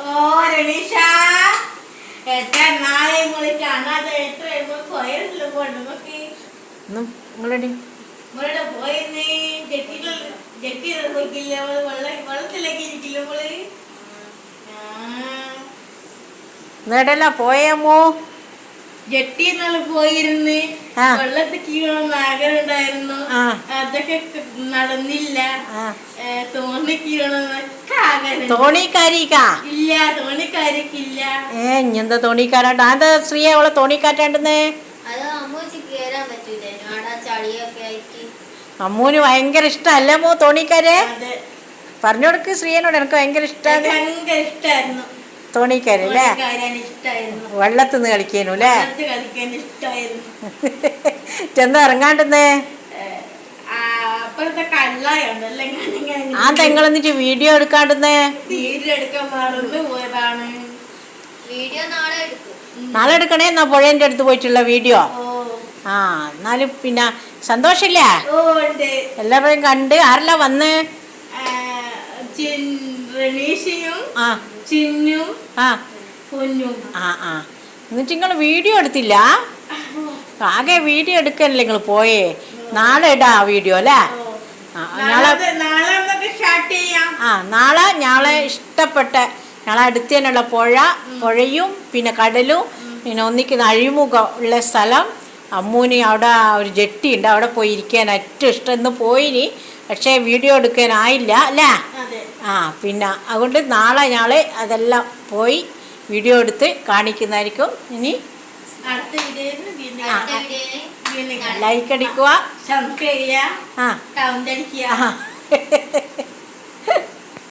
ഓ രമേശ എത്ര നാളെ മുതൽ കാണാതെ എത്ര പോയല്ലോ നമുക്ക് നമ്മളുടെ പോയെന്ന് ജെട്ടി പോയിക്കില്ല വെള്ളത്തിലേക്ക് ഇരിക്കില്ല നമ്മള് എന്നിട്ടല്ല പോയമോ ജെട്ടി നാളെ പോയിരുന്ന് വെള്ളത്തിൽ കീഴൊന്നും ആഗ്രഹം ഉണ്ടായിരുന്നു അതൊക്കെ നടന്നില്ല തോണി കീഴൊന്നൊക്കെ ആഗ്രഹം ഇല്ല തോണിക്കാരിക്കില്ല ഇങ്ങനത്തെ തോണിക്കാരാണ്ട് അതെന്താ ശ്രീയെ അവളെ തോണിക്കാറ്റാണ്ടെന്നേ അമ്മൂന് ഭയങ്കര ഇഷ്ടല്ലേ മോ തോണിക്കാരെ പറഞ്ഞു കൊടുക്ക് ശ്രീയനോട് എനിക്ക് ഭയങ്കര ഇഷ്ടമായിരുന്നു തോണിക്കാര് അല്ലേ വെള്ളത്തിന്ന് കളിക്കാനു അല്ലേ ചെന്ന് ഇറങ്ങാണ്ടെന്നേ ആ തെങ്ങൾ എന്നിട്ട് വീഡിയോ എടുക്കാണ്ടെന്നേ നാളെ എടുക്കണേ എന്നാ പുഴേന്റെ അടുത്ത് പോയിട്ടുള്ള വീഡിയോ ആ എന്നാലും പിന്നെ സന്തോഷില്ലേ എല്ലാവരെയും കണ്ട് ആരെല്ലാം വന്ന് എന്നിട്ട് നിങ്ങൾ വീഡിയോ എടുത്തില്ല ആകെ വീഡിയോ എടുക്കല്ലേ നിങ്ങൾ പോയേ നാളെ ഇടാ വീഡിയോ അല്ലേ നാളെ ഞങ്ങളെ ഇഷ്ടപ്പെട്ട ഞങ്ങളെ അടുത്ത് തന്നെയുള്ള പുഴയും പിന്നെ കടലും പിന്നെ ഒന്നിക്കുന്ന അഴിമുഖം ഉള്ള സ്ഥലം അമ്മൂനി അവിടെ ഒരു ജെട്ടി ഉണ്ട് അവിടെ പോയി ഇരിക്കാൻ ഏറ്റവും ഇഷ്ടം ഇന്ന് പോയിനി പക്ഷേ വീഡിയോ എടുക്കാനായില്ല അല്ലേ പിന്നെ അതുകൊണ്ട് നാളെ ഞങ്ങൾ അതെല്ലാം പോയി വീഡിയോ എടുത്ത് കാണിക്കുന്നതായിരിക്കും ഇനി ലൈക്ക് അടിക്കുക സബ്സ്ക്രൈബ് ചെയ്യുക കമന്റ് അടിക്കുക